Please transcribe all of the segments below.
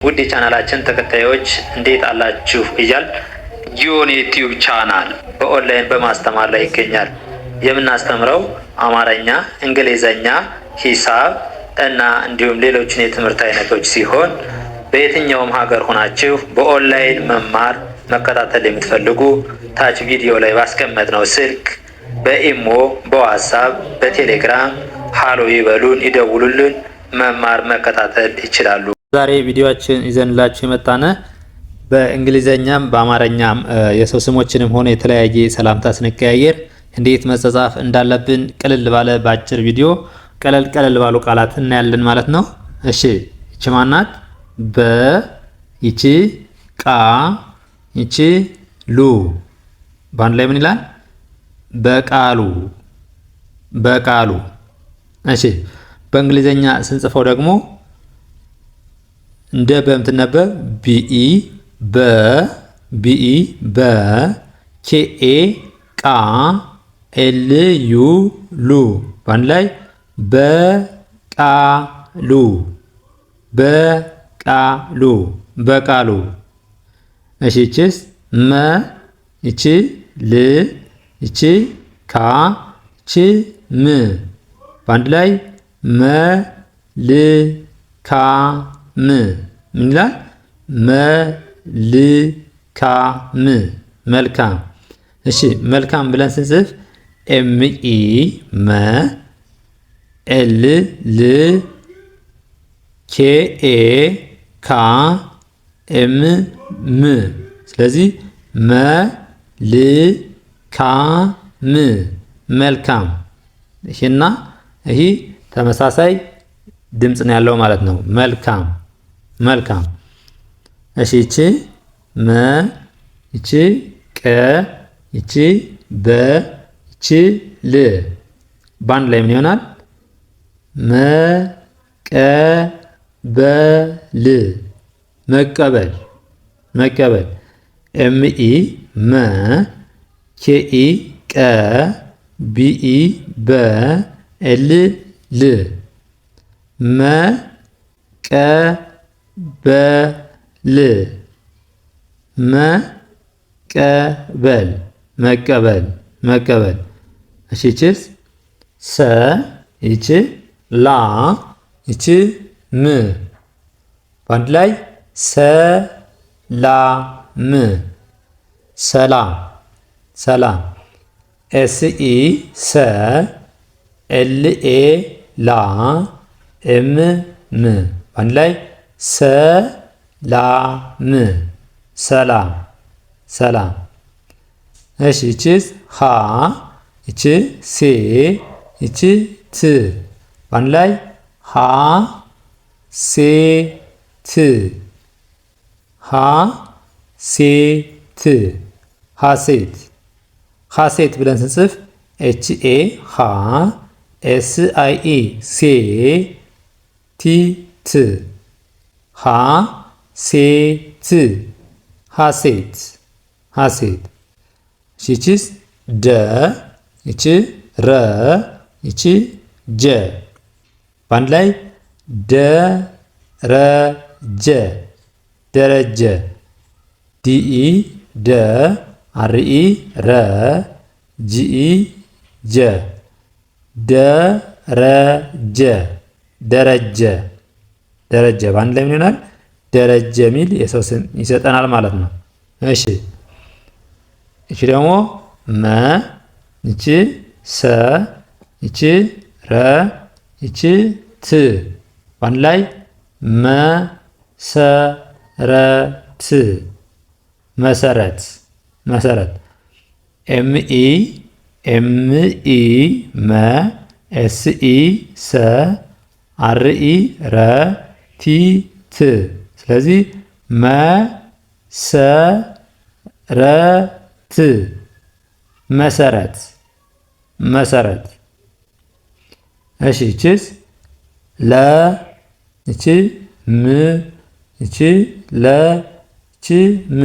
ውድ የቻናላችን ተከታዮች እንዴት አላችሁ እያል ጊዮን ዩቲዩብ ቻናል በኦንላይን በማስተማር ላይ ይገኛል። የምናስተምረው አማርኛ፣ እንግሊዘኛ፣ ሂሳብ እና እንዲሁም ሌሎችን የትምህርት አይነቶች ሲሆን በየትኛውም ሀገር ሆናችሁ በኦንላይን መማር መከታተል የምትፈልጉ ታች ቪዲዮ ላይ ባስቀመጥነው ስልክ በኢሞ፣ በዋትስአፕ፣ በቴሌግራም ሃሎ ይበሉን፣ ይደውሉልን፣ መማር መከታተል ይችላሉ። ዛሬ ቪዲዮአችን ይዘንላችሁ የመጣነ በእንግሊዘኛም በአማርኛም የሰው ስሞችንም ሆነ የተለያየ ሰላምታ ስንቀያየር እንዴት መጻጻፍ እንዳለብን ቀለል ባለ ባጭር ቪዲዮ ቀለል ባሉ ቃላት እናያለን ማለት ነው። እሺ እቺ ማናት? በ ይቺ ቃ ይቺ ሉ ባንድ ላይ ምን ይላል? በቃሉ። እሺ በእንግሊዘኛ ስንጽፈው ደግሞ እንደ በምትነበብ ቢኢ ኬኤ ቃ ኤልዩ ሉ ባንድ ላይ በቃሉ። እሺ እቺስ መ እቺ ል እቺ ካ እቺ ም ባንድ ላይ መልካም። ምን ይላል? መልካም። እሺ መልካም ብለን ስንጽፍ ኤምኢ መ ኤል ል ኬኤ ካ ኤም ም ስለዚህ መልካም። ይሄና ይሄ ተመሳሳይ ድምጽ ነው ያለው ማለት ነው። መልካም። እሺ እቺ መ እቺ ቀ እቺ በ እቺ ል ባንድ ላይ ምን ይሆናል? መቀበል። ኤምኢ መ ኬኢ ቀ ቢኢ በ ኤል ል መቀበል። እሺ እቺስ ሰ ይቺ ላ ይቺ ም ባንድ ላይ ሰላም። ኤስኢ ሰ ኤልኤ ላ ኤም ም ባንድ ላይ ሰላም። እሺ እቺስ ሃ እቺ ሴ እቺ ት ባንድ ላይ ሀሴት ብለን ስንጽፍ ኤችኤ ሃ ኤስአይኢ ሴ ቲት ሀሴት። እቺስ ደ እቺ ረ እቺ ጀ ባንድ ላይ ደረጀ። ዲኢ ደ አርኢ ረ ጂኢ ጀ ደረጀ ባንድ ላይ ምን ይሆናል? ደረጀ የሚል የሰው ስም ይሰጠናል ማለት ነው። እሺ እቺ ደግሞ መ እቺ ሰ እቺ ረ እቺ ት ባንድ ላይ መሰረት። ኤምኢ መ ኤስኢ ሰ አርኢ ረ ቲ ት ስለዚህ መሰረት። እሺ እቺስ ለ እቺ ም እቺ ለ እቺ ም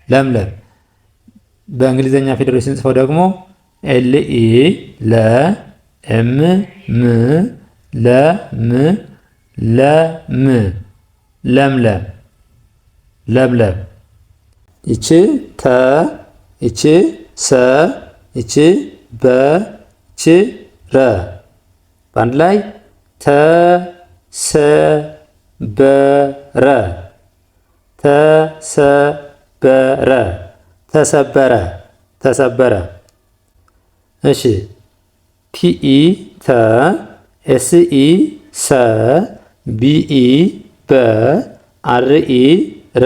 ለምለም። በእንግሊዘኛ ፊደሎች ስንጽፈው ደግሞ ኤልኢ ለ ኤም ም ለም ለም ለምለም ለምለም። ይቺ ተ ይቺ ሰ ይቺ በ ይቺ ረ በአንድ ላይ ተሰበረ ተሰበረ ተሰበረ ተሰበረ። እሺ ቲኢ ተ ኤስኢ ሰ ቢኢ በ አርኢ ረ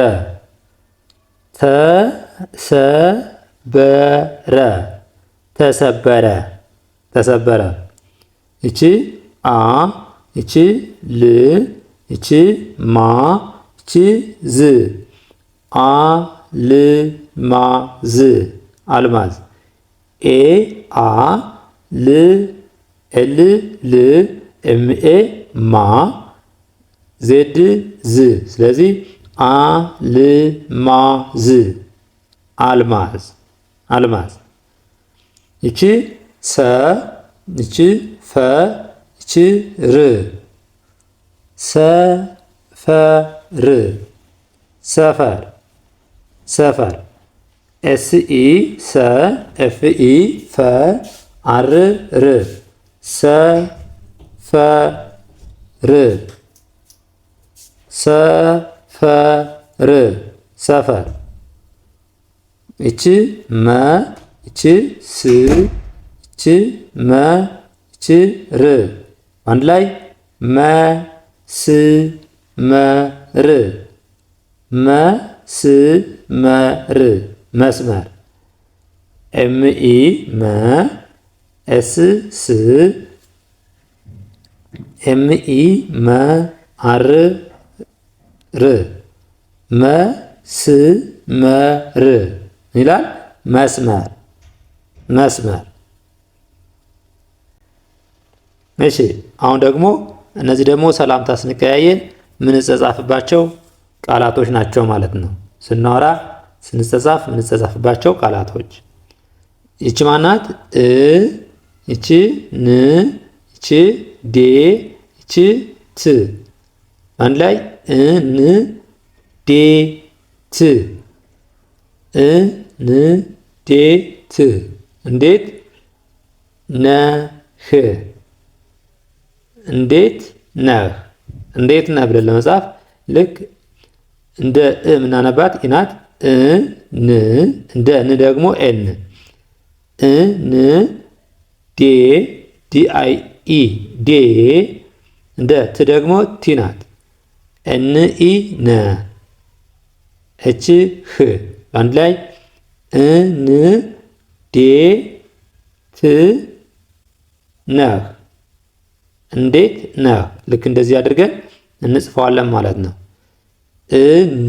ተሰበረ ተሰበረ ተሰበረ። ይቺ አ ይቺ ል ይቺ ማ ይቺ ዝ አልማዝ አልማዝ ኤ አ ል ኤል ል ኤምኤ ማ ዜድ ዝ ስለዚህ አልማዝ አልማዝ አልማዝ። ይቺ ሰ ይቺ ፈ ይቺ ር ሰፈር ሰፈር ሰፈር ኤስኢ ሰ ኤፍኢ ፈ አር ር ሰፈር ሰፈር ሰፈር። ይቺ መ ይቺ ስ ይቺ መ ይቺ ር አንድ ላይ መስመር መስመር መስመር። ኤምኢ መ ኤስ ስ ኤምኢ መ አር ር መስመር ይላል። መስመር መስመር። እሺ አሁን ደግሞ እነዚህ ደግሞ ሰላምታ ስንቀያየር ምንጸጻፍባቸው ቃላቶች ናቸው ማለት ነው። ስናወራ ስንጸጻፍ ምንጸጻፍባቸው ቃላቶች። ይቺ ማናት? እ ይቺ ን ይቺ ዴ ይቺ ት አንድ ላይ ን ዴ ት ን ዴ ት እንዴት ነህ እንዴት ነህ እንዴት ነህ ብለን ለመጻፍ ልክ እንደ እ ምናነባት ኢናት ን እንደ ን ደግሞ ኤን ን ዴ ዲ አይ ኢ ዴ እንደ ት ደግሞ ቲ ናት። ኤን ኢ ነ እች ህ አንድ ላይ ን ዴ ት ነህ እንዴት ነህ። ልክ እንደዚህ አድርገን እንጽፈዋለን ማለት ነው።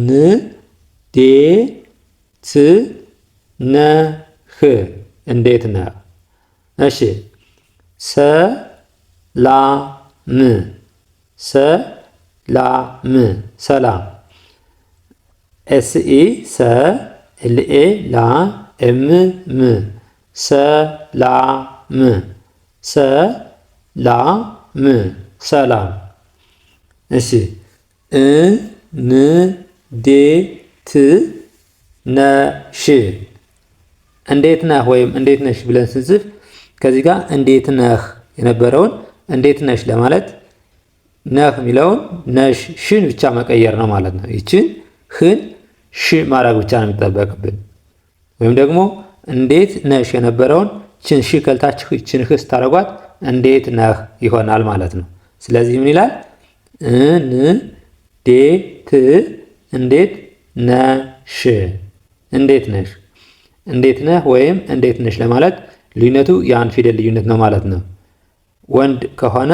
ን ዴ ት ነህ እንዴት ነህ። እሺ ሰላም ሰላም ሰላም ኤስኢ ሰ ኤልኤ ላ ኤም ም ሰላም ሰላም ሰላም። እሺ እንዴት ነሽ እንዴት ነህ ወይም እንዴት ነሽ ብለን ስንጽፍ ከዚህ ጋር እንዴት ነህ የነበረውን እንዴት ነሽ ለማለት ነህ የሚለውን ነሽ ሽን ብቻ መቀየር ነው ማለት ነው። ይችን ህን ሽ ማድረግ ብቻ ነው የሚጠበቅብን። ወይም ደግሞ እንዴት ነሽ የነበረውን ችን ሺ ከልታችሁ ችን ህ ስታረጓት እንዴት ነህ ይሆናል ማለት ነው። ስለዚህ ምን ይላል? እንዴት እንዴት ነሽ እንዴት ነሽ እንዴት ነህ ወይም እንዴት ነሽ ለማለት ልዩነቱ የአንድ ፊደል ልዩነት ነው ማለት ነው። ወንድ ከሆነ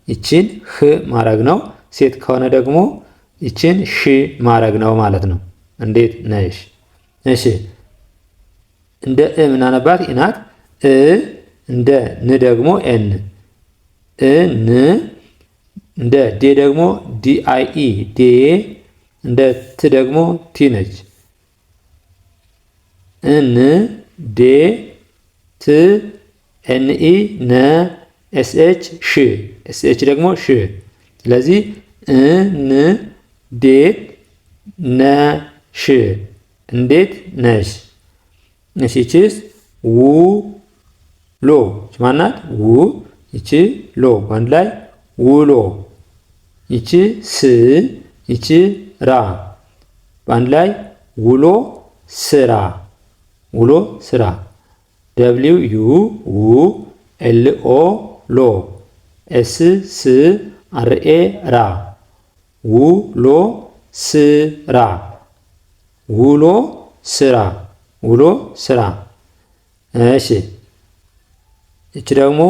ይችን ህ ማድረግ ነው። ሴት ከሆነ ደግሞ ይችን ሺ ማድረግ ነው ማለት ነው። እንዴት ነሽ። እሺ እንደ እ ምናነባት ኢናት እንደ ን ደግሞ ኤን ን እንደ ዴ ደግሞ ዲ አይ ኢ ዴ እንደ ት ደግሞ ቲ ነች። ን ዴ ት ኤን ኢ ነ ኤስኤች ሽ ኤስኤች ደግሞ ሽ። ስለዚህ እንዴት ነሽ እንዴት ነሽ። እሺ ይቺስ ውሎ ማናት? ው ይቺ ሎ በአንድ ላይ ውሎ። ይቺ ስ ይቺ ራ በአንድ ላይ ውሎ ስራ ውሎ ስራ። ደብሊው ዩ ው ኤል ኦ ሎ ኤስ ስ አር ኤ ራ ውሎ ስራ ውሎ ስራ ውሎ ስራ። እሺ እቺ ደግሞ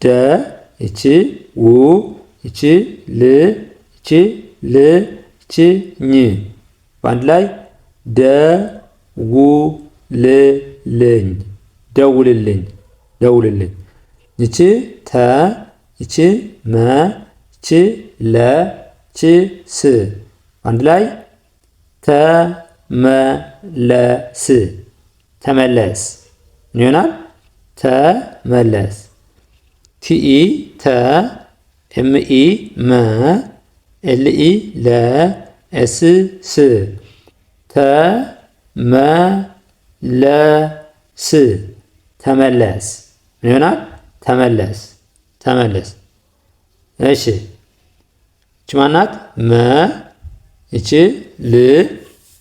ደ እቺ ው እቺ ል እቺ ል እቺ ኝ በአንድ ላይ ደውልልኝ ደውልልኝ ደውልልኝ። ይቺ ተ ይቺ መ ይቺ ለ ይቺ ስ በአንድ ላይ ተመለስ ተመለስ ምን ይሆናል? ተመለስ። ቲኢ ተ ኤምኢ መ ኤልኢ ለ ኤስ ስ ተመለስ ተመለስ ምን ይሆናል? ተመለስ ተመለስ። እሺ እቺ ማናት? መ እቺ ል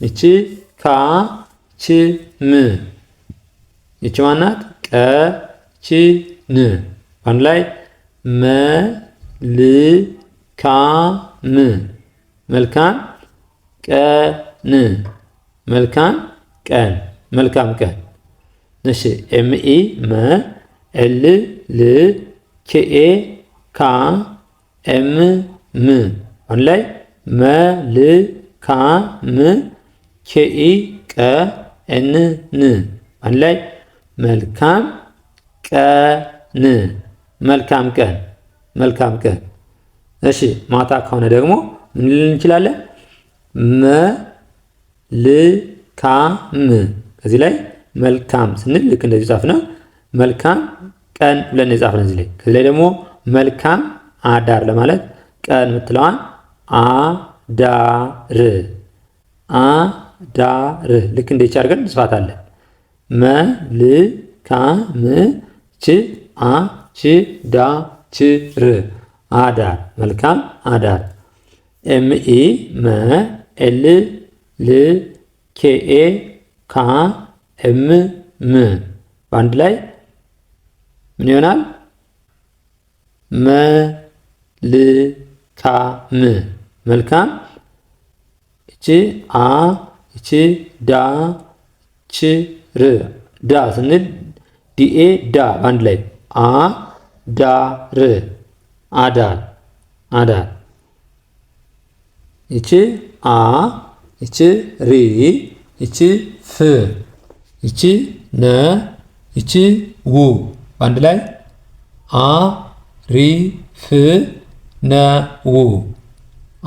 እቺ ካ እቺ ም እቺ ማናት? ቀ እቺ ን በአንድ ላይ መልካም መልካም ቀን መልካም ቀን መልካም ቀን። እሺ ኤምኢ መ ኤል ል ኬኤ ካ ኤም ም አንድ ላይ መልካም ኬኢ ቀ ኤን ን አንድ ላይ መልካም ቀን መልካም ቀን መልካም ቀን። እሺ ማታ ከሆነ ደግሞ ምን ልል እንችላለን? መልካም ከዚህ ላይ መልካም ስንል ልክ እንደዚህ ጻፍነው። መልካም ቀን ብለን የጻፍነው እዚህ ላይ። ከዚህ ላይ ደግሞ መልካም አዳር ለማለት ቀን የምትለዋን አዳር አዳር ልክ እንደዚህ አድርገን እንጽፋታለን። መልካም ች አ ች ዳ ች ር አዳር መልካም አዳር። ኤምኢ መ ኤል ል ኬኤ ካ ኤም ም በአንድ ላይ ምን ይሆናል? መልካም መልካም። እቺ አ እቺ ዳ ች ር ዳ ስንል ዲኤ ዳ በአንድ ላይ አ ዳ ር አዳር አዳር። ይቺ አ ይቺ ሪ ይቺ ፍ ይቺ ነ ይቺ ው በአንድ ላይ አ ሪ ፍ ነ ው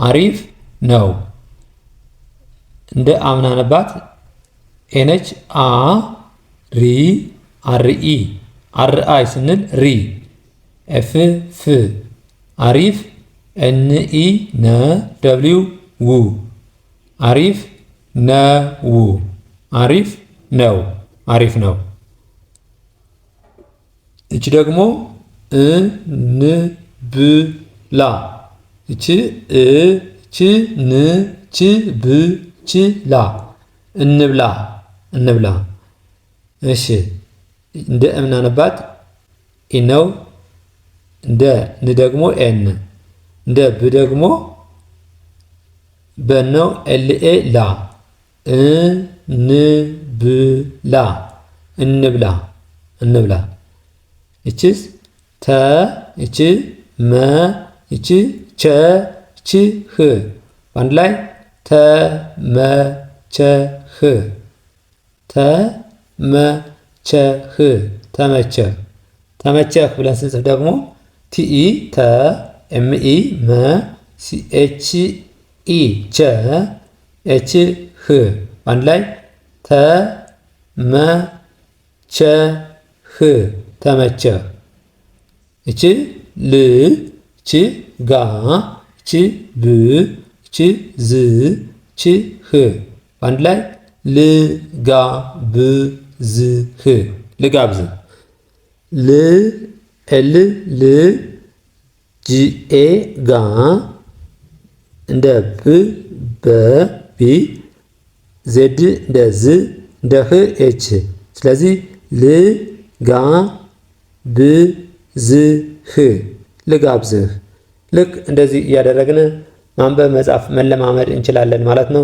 አሪፍ ነው። እንደ አምናነባት ኤነች አ ሪ አርኢ አርአይ ስንል ሪ ኤፍ ፍ አሪፍ ኤንኢ ነ ደብሊው ው አሪፍ ነው አሪፍ ነው አሪፍ ነው። እቺ ደግሞ እንብላ እቺ እቺ ን ቺ ብ ቺ ላ እንብላ እንብላ። እሺ እንደ እምናነባት ኢነው እንደ ን ደግሞ ኤን እንደ ብ ደግሞ በነው ኤልኤ ላ እንብላ እንብላ እንብላ። እቺስ ተ እቺ መ እቺ ቸ እቺ ህ በአንድ ላይ ተመቸህ ተመቸህ ተመቸህ ተመቸህ ብለን ስንጽፍ ደግሞ ቲኢ ተ ኤምኢ መ ሲኤች ኢ ቸ ኤች ህ አንድ ላይ ተመቸህ ተመቸህ። እቺ ል እቺ ጋ እቺ ብ እቺ ዝ እቺ ህ በአንድ ላይ ልጋብዝህ ልጋብዝህ። ል ኤል ል ጂኤ ጋ እንደ ብ በ ቢ ዜድ እንደ ዝ እንደ ህ ኤች። ስለዚህ ልጋብዝህ ልጋብዝህ። ልክ እንደዚህ እያደረግን ማንበብ መጻፍ መለማመድ እንችላለን ማለት ነው።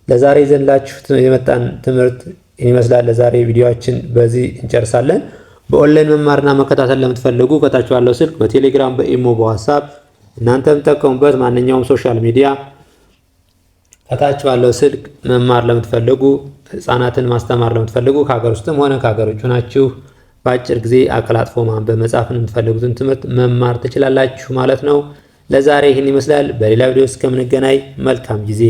ለዛሬ ይዘንላችሁ የመጣን ትምህርት ይመስላል። ለዛሬ ቪዲዮአችን በዚህ እንጨርሳለን። በኦንላይን መማርና መከታተል ለምትፈልጉ ከታች ባለው ስልክ በቴሌግራም፣ በኢሞ፣ በዋትስአፕ እናንተ የምትጠቀሙበት ማንኛውም ሶሻል ሚዲያ ከታች ባለው ስልክ መማር ለምትፈልጉ ህፃናትን ማስተማር ለምትፈልጉ ከሀገር ውስጥም ሆነ ከሀገር ውጭ ናችሁ በአጭር ጊዜ አቀላጥፎ ማንበብ መጻፍን የምትፈልጉትን ትምህርት መማር ትችላላችሁ ማለት ነው። ለዛሬ ይህን ይመስላል። በሌላ ቪዲዮ እስከምንገናኝ መልካም ጊዜ